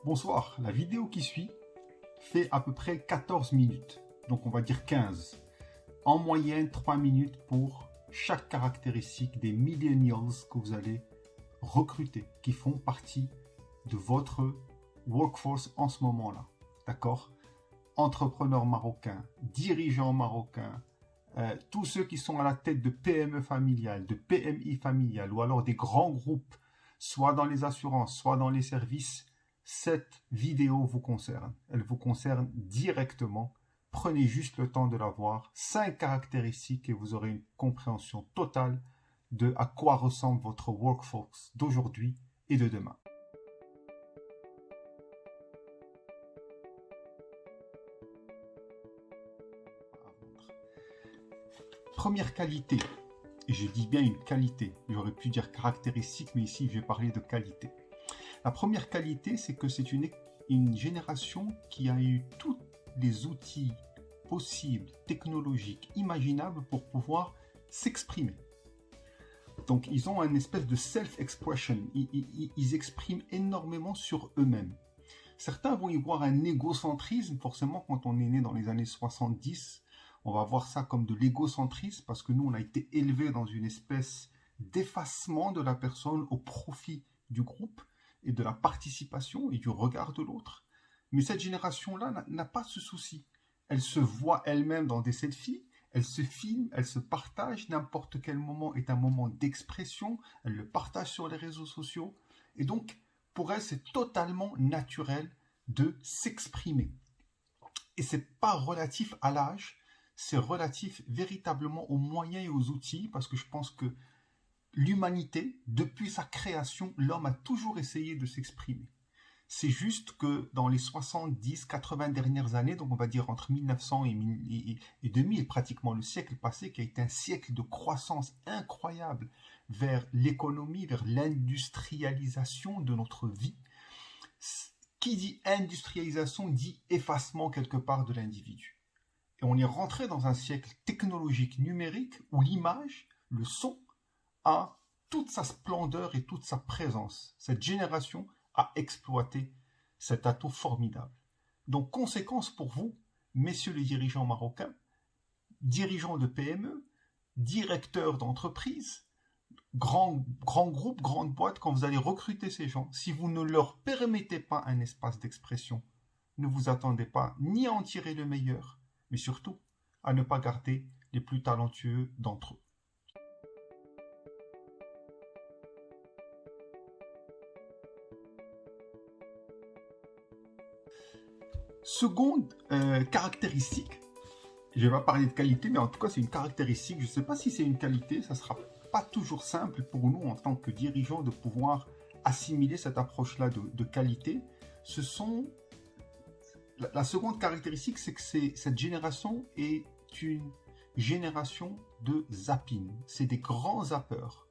Bonsoir, la vidéo qui suit fait à peu près 14 minutes, donc on va dire 15. En moyenne 3 minutes pour chaque caractéristique des millennials que vous allez recruter, qui font partie de votre workforce en ce moment-là. D'accord? Entrepreneurs marocains, dirigeants marocains, tous ceux qui sont à la tête de PME familiales, de PMI familiales, ou alors des grands groupes, soit dans les assurances, soit dans les services, cette vidéo vous concerne. Elle vous concerne directement. Prenez juste le temps de la voir. 5 caractéristiques et vous aurez une compréhension totale de à quoi ressemble votre workforce d'aujourd'hui et de demain. Première qualité, et je dis bien une qualité, j'aurais pu dire caractéristique, mais ici je vais parler de qualité. La première qualité, c'est que c'est une génération qui a eu tous les outils possibles, technologiques, imaginables pour pouvoir s'exprimer. Donc ils ont une espèce de self-expression, ils expriment énormément sur eux-mêmes. Certains vont y voir un égocentrisme, forcément quand on est né dans les années 70, on va voir ça comme de l'égocentrisme parce que nous, on a été élevés dans une espèce d'effacement de la personne au profit du groupe et de la participation et du regard de l'autre. Mais cette génération-là n'a pas ce souci. Elle se voit elle-même dans des selfies, elle se filme, elle se partage. N'importe quel moment est un moment d'expression. Elle le partage sur les réseaux sociaux. Et donc, pour elle, c'est totalement naturel de s'exprimer. Et c'est pas relatif à l'âge, c'est relatif véritablement aux moyens et aux outils, parce que je pense que l'humanité, depuis sa création, l'homme a toujours essayé de s'exprimer. C'est juste que dans les 70, 80 dernières années, donc on va dire entre 1900 et 2000, pratiquement le siècle passé, qui a été un siècle de croissance incroyable vers l'économie, vers l'industrialisation de notre vie. Qui dit industrialisation dit effacement quelque part de l'individu. Et on est rentré dans un siècle technologique numérique où l'image, le son, a toute sa splendeur et toute sa présence. Cette génération a exploité cet atout formidable. Donc, conséquence pour vous, messieurs les dirigeants marocains, dirigeants de PME, directeurs d'entreprises, grands groupes, grandes boîtes, quand vous allez recruter ces gens, si vous ne leur permettez pas un espace d'expression, ne vous attendez pas ni à en tirer le meilleur, mais surtout à ne pas garder les plus talentueux d'entre eux. Seconde caractéristique, je ne vais pas parler de qualité, mais en tout cas c'est une caractéristique, je ne sais pas si c'est une qualité, ça ne sera pas toujours simple pour nous en tant que dirigeants de pouvoir assimiler cette approche-là de qualité. La seconde caractéristique, c'est que cette génération est une génération de zapping. C'est des grands zappeurs.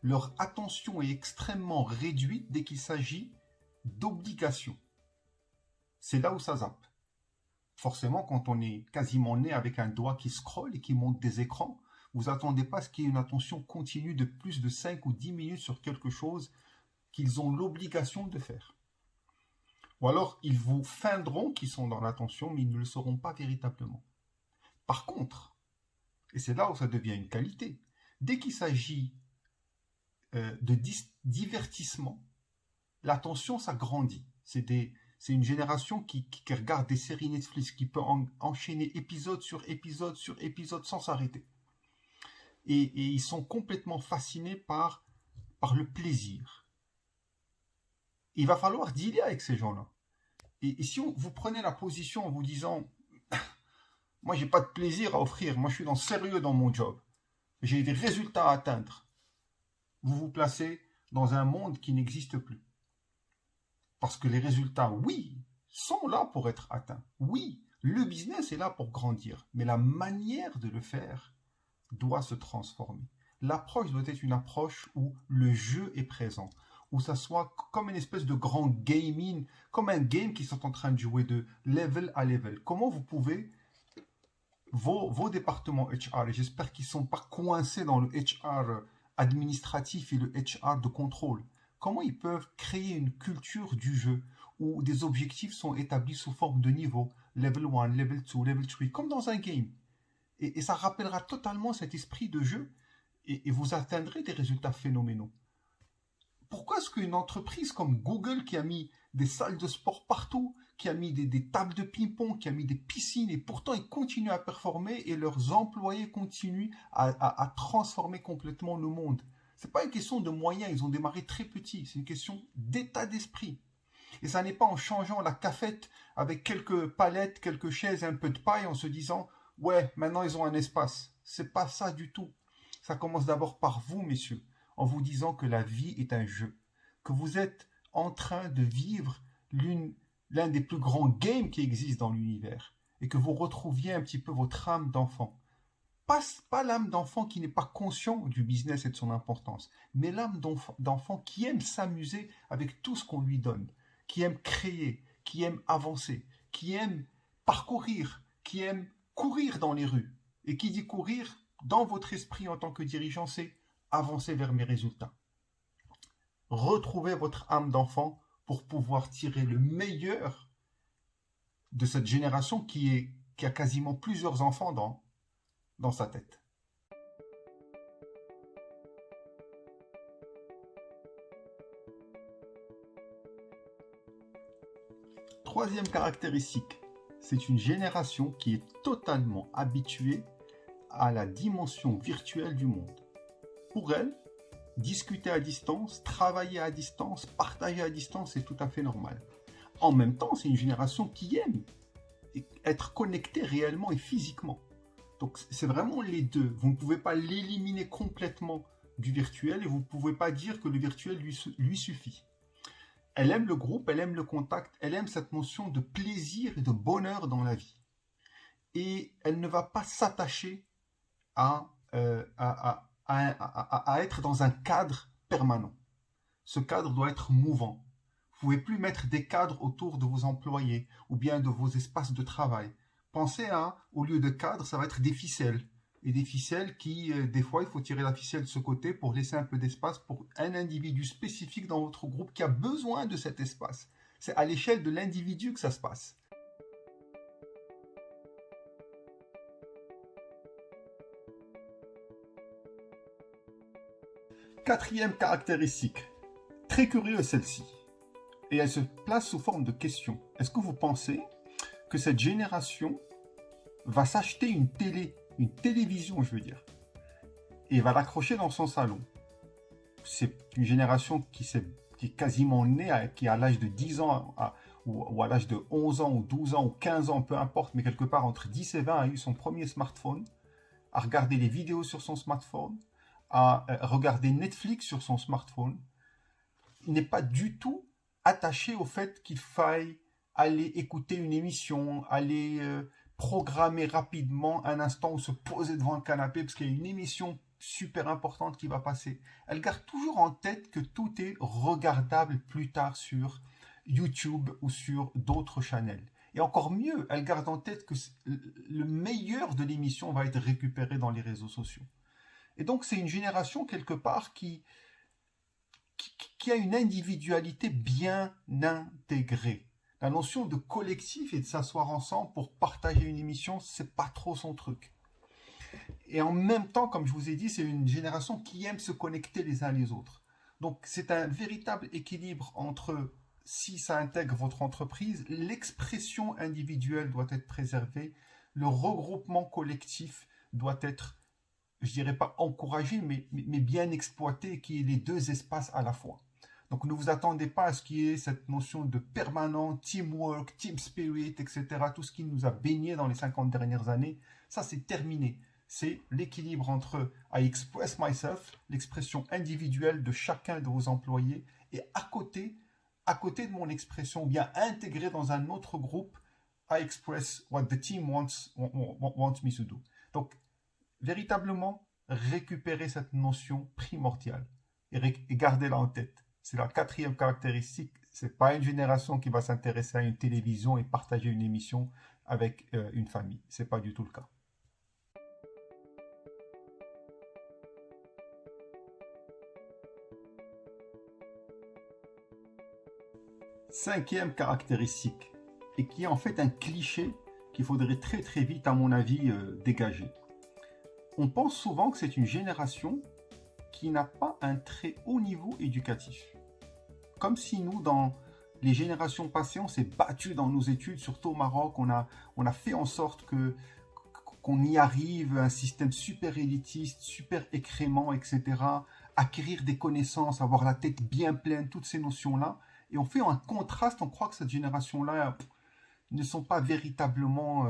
Leur attention est extrêmement réduite dès qu'il s'agit d'obligations. C'est là où ça zappe. Forcément, quand on est quasiment né avec un doigt qui scrolle et qui monte des écrans, vous attendez pas à ce qu'il y ait une attention continue de plus de 5 ou 10 minutes sur quelque chose qu'ils ont l'obligation de faire. Ou alors, ils vous feindront qu'ils sont dans l'attention, mais ils ne le seront pas véritablement. Par contre, et c'est là où ça devient une qualité, dès qu'il s'agit de divertissement, l'attention s'agrandit. C'est une génération qui regarde des séries Netflix, qui peut enchaîner épisode sur épisode sur épisode sans s'arrêter. Et ils sont complètement fascinés par le plaisir. Il va falloir dealer avec ces gens-là. Et si vous prenez la position en vous disant « Moi, j'ai pas de plaisir à offrir, moi, je suis sérieux dans mon job, j'ai des résultats à atteindre », vous vous placez dans un monde qui n'existe plus. Parce que les résultats, oui, sont là pour être atteints. Oui, le business est là pour grandir. Mais la manière de le faire doit se transformer. L'approche doit être une approche où le jeu est présent. Où ça soit comme une espèce de grand gaming, comme un game qui sont en train de jouer de level à level. Comment vous pouvez, vos départements HR, et j'espère qu'ils ne sont pas coincés dans le HR administratif et le HR de contrôle, comment ils peuvent créer une culture du jeu où des objectifs sont établis sous forme de niveau, level 1, level 2, level 3, comme dans un game. Et ça rappellera totalement cet esprit de jeu et vous atteindrez des résultats phénoménaux. Pourquoi est-ce qu'une entreprise comme Google, qui a mis des salles de sport partout, qui a mis des tables de ping-pong, qui a mis des piscines, et pourtant ils continuent à performer et leurs employés continuent à transformer complètement le monde? C'est pas une question de moyens, ils ont démarré très petits, c'est une question d'état d'esprit. Et ça n'est pas en changeant la cafette avec quelques palettes, quelques chaises et un peu de paille en se disant ouais, maintenant ils ont un espace. C'est pas ça du tout. Ça commence d'abord par vous, messieurs, en vous disant que la vie est un jeu, que vous êtes en train de vivre l'un des plus grands games qui existent dans l'univers, et que vous retrouviez un petit peu votre âme d'enfant. Pas l'âme d'enfant qui n'est pas conscient du business et de son importance, mais l'âme d'enfant qui aime s'amuser avec tout ce qu'on lui donne, qui aime créer, qui aime avancer, qui aime parcourir, qui aime courir dans les rues. Et qui dit courir, dans votre esprit en tant que dirigeant, c'est avancer vers mes résultats. Retrouvez votre âme d'enfant pour pouvoir tirer le meilleur de cette génération qui a quasiment plusieurs enfants dans sa tête. Troisième caractéristique, c'est une génération qui est totalement habituée à la dimension virtuelle du monde. Pour elle, discuter à distance, travailler à distance, partager à distance, c'est tout à fait normal. En même temps, c'est une génération qui aime être connectée réellement et physiquement. Donc c'est vraiment les deux. Vous ne pouvez pas l'éliminer complètement du virtuel et vous ne pouvez pas dire que le virtuel lui suffit. Elle aime le groupe, elle aime le contact, elle aime cette notion de plaisir et de bonheur dans la vie. Et elle ne va pas s'attacher à être dans un cadre permanent. Ce cadre doit être mouvant. Vous ne pouvez plus mettre des cadres autour de vos employés ou bien de vos espaces de travail. Pensez au lieu de cadres, ça va être des ficelles. Et des ficelles qui, des fois, il faut tirer la ficelle de ce côté pour laisser un peu d'espace pour un individu spécifique dans votre groupe qui a besoin de cet espace. C'est à l'échelle de l'individu que ça se passe. Quatrième caractéristique, très curieuse celle-ci, et elle se place sous forme de question. Est-ce que vous pensez que cette génération va s'acheter une télévision, je veux dire, et va l'accrocher dans son salon? C'est une génération qui est quasiment née, qui a l'âge de 10 ans ou à l'âge de 11 ans ou 12 ans ou 15 ans, peu importe, mais quelque part entre 10 et 20 a eu son premier smartphone, a regardé les vidéos sur son smartphone, à regarder Netflix sur son smartphone. Il n'est pas du tout attaché au fait qu'il faille aller écouter une émission, aller programmer rapidement un instant ou se poser devant le canapé parce qu'il y a une émission super importante qui va passer. Elle garde toujours en tête que tout est regardable plus tard sur YouTube ou sur d'autres channels. Et encore mieux, elle garde en tête que le meilleur de l'émission va être récupéré dans les réseaux sociaux. Et donc c'est une génération quelque part qui a une individualité bien intégrée. La notion de collectif et de s'asseoir ensemble pour partager une émission, c'est pas trop son truc. Et en même temps, comme je vous ai dit, c'est une génération qui aime se connecter les uns les autres. Donc c'est un véritable équilibre entre, si ça intègre votre entreprise, l'expression individuelle doit être préservée, le regroupement collectif doit être, je dirais pas encouragé, mais bien exploité, qui est les deux espaces à la fois. Donc ne vous attendez pas à ce qu'il y ait cette notion de permanent, teamwork, team spirit, etc. Tout ce qui nous a baigné dans les 50 dernières années, ça c'est terminé. C'est l'équilibre entre I express myself, l'expression individuelle de chacun de vos employés, et à côté de mon expression, bien intégré dans un autre groupe, I express what the team wants me to do. Donc véritablement récupérer cette notion primordiale et gardez-la en tête. C'est la quatrième caractéristique. C'est pas une génération qui va s'intéresser à une télévision et partager une émission avec une famille. C'est pas du tout le cas. Cinquième caractéristique, et qui est en fait un cliché qu'il faudrait très très vite, à mon avis, dégager. On pense souvent que c'est une génération qui n'a pas un très haut niveau éducatif. Comme si nous, dans les générations passées, on s'est battu dans nos études, surtout au Maroc, on a fait en sorte qu'on y arrive, un système super élitiste, super écrémant, etc. Acquérir des connaissances, avoir la tête bien pleine, toutes ces notions-là. Et on fait un contraste, on croit que cette génération-là ne sont pas véritablement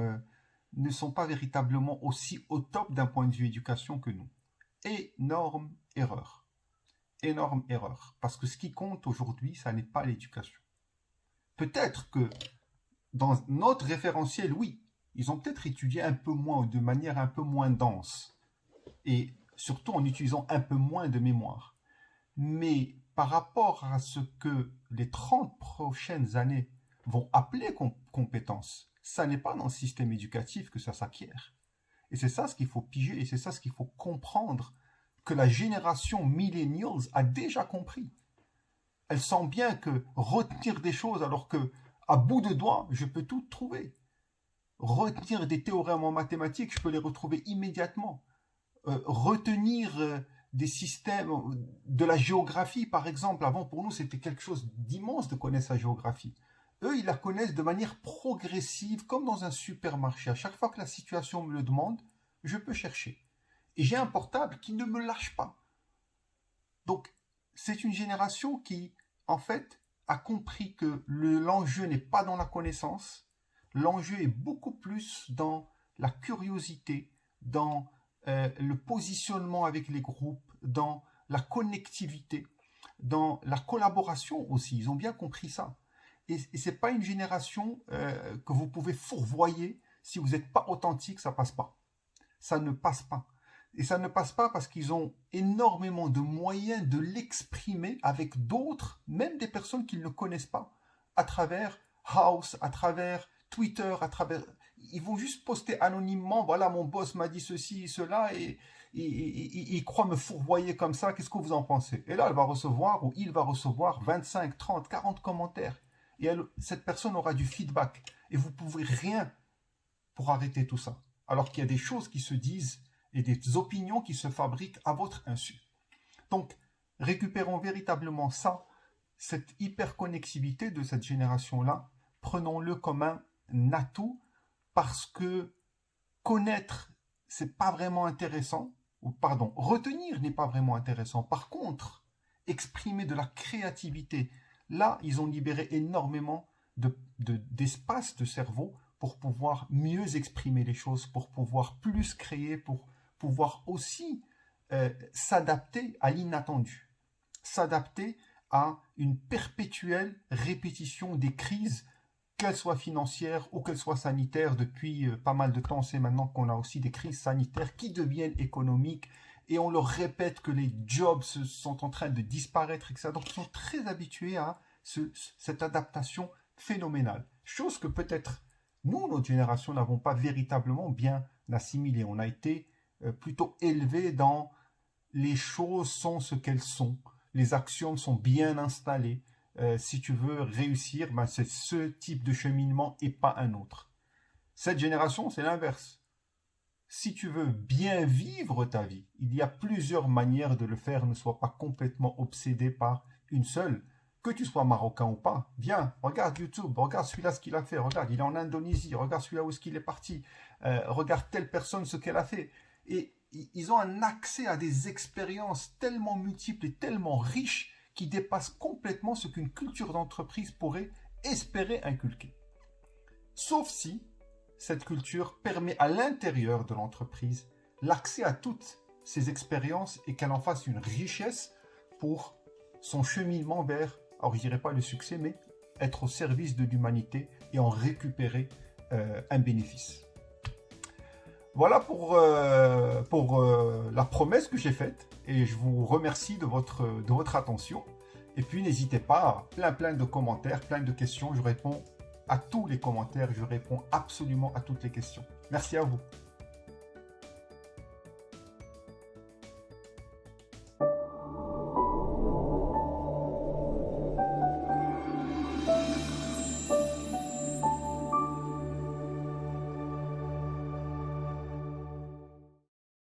aussi au top d'un point de vue éducation que nous. Énorme erreur. Énorme erreur. Parce que ce qui compte aujourd'hui, ça n'est pas l'éducation. Peut-être que dans notre référentiel, oui, ils ont peut-être étudié un peu moins, de manière un peu moins dense. Et surtout en utilisant un peu moins de mémoire. Mais par rapport à ce que les 30 prochaines années vont appeler compétences, ça n'est pas dans le système éducatif que ça s'acquiert. Et c'est ça ce qu'il faut piger, et c'est ça ce qu'il faut comprendre, que la génération millennials a déjà compris. Elle sent bien que retenir des choses alors que, à bout de doigts, je peux tout trouver. Retenir des théorèmes en mathématiques, je peux les retrouver immédiatement. Retenir des systèmes, de la géographie par exemple, avant pour nous c'était quelque chose d'immense de connaître la géographie. Eux, ils la connaissent de manière progressive, comme dans un supermarché. À chaque fois que la situation me le demande, je peux chercher. Et j'ai un portable qui ne me lâche pas. Donc, c'est une génération qui, en fait, a compris que l'enjeu n'est pas dans la connaissance, l'enjeu est beaucoup plus dans la curiosité, dans le positionnement avec les groupes, dans la connectivité, dans la collaboration aussi. Ils ont bien compris ça. Et ce n'est pas une génération que vous pouvez fourvoyer. Si vous n'êtes pas authentique, ça ne passe pas. Ça ne passe pas. Et ça ne passe pas parce qu'ils ont énormément de moyens de l'exprimer avec d'autres, même des personnes qu'ils ne connaissent pas, à travers House, à travers Twitter, à travers... Ils vont juste poster anonymement, voilà, mon boss m'a dit ceci et cela, et il croit me fourvoyer comme ça, qu'est-ce que vous en pensez? Et là, elle va recevoir, ou il va recevoir 25, 30, 40 commentaires. Et cette personne aura du feedback. Et vous ne pouvez rien pour arrêter tout ça. Alors qu'il y a des choses qui se disent et des opinions qui se fabriquent à votre insu. Donc, récupérons véritablement ça, cette hyperconnectivité de cette génération-là. Prenons-le comme un atout parce que connaître, c'est pas vraiment intéressant. Ou pardon, retenir n'est pas vraiment intéressant. Par contre, exprimer de la créativité, là, ils ont libéré énormément d'espace de cerveau pour pouvoir mieux exprimer les choses, pour pouvoir plus créer, pour pouvoir aussi s'adapter à l'inattendu, s'adapter à une perpétuelle répétition des crises, qu'elles soient financières ou qu'elles soient sanitaires. Depuis pas mal de temps, on sait maintenant qu'on a aussi des crises sanitaires qui deviennent économiques, et on leur répète que les jobs sont en train de disparaître, etc. Donc ils sont très habitués à cette adaptation phénoménale. Chose que peut-être nous, notre génération, n'avons pas véritablement bien assimilée. On a été plutôt élevés dans les choses sont ce qu'elles sont, les axiomes sont bien installés. Si tu veux réussir, ben c'est ce type de cheminement et pas un autre. Cette génération, c'est l'inverse. Si tu veux bien vivre ta vie, il y a plusieurs manières de le faire. Ne sois pas complètement obsédé par une seule. Que tu sois marocain ou pas, viens, regarde YouTube, regarde celui-là ce qu'il a fait, regarde, il est en Indonésie, regarde celui-là où est-ce qu'il est parti, regarde telle personne ce qu'elle a fait. Et ils ont un accès à des expériences tellement multiples et tellement riches qui dépassent complètement ce qu'une culture d'entreprise pourrait espérer inculquer. Sauf si cette culture permet à l'intérieur de l'entreprise l'accès à toutes ces expériences et qu'elle en fasse une richesse pour son cheminement vers, alors je dirais pas le succès, mais être au service de l'humanité et en récupérer un bénéfice. Voilà pour la promesse que j'ai faite, et je vous remercie de votre attention. Et puis n'hésitez pas, plein de commentaires, plein de questions, je réponds à tous les commentaires, je réponds absolument à toutes les questions. Merci à vous.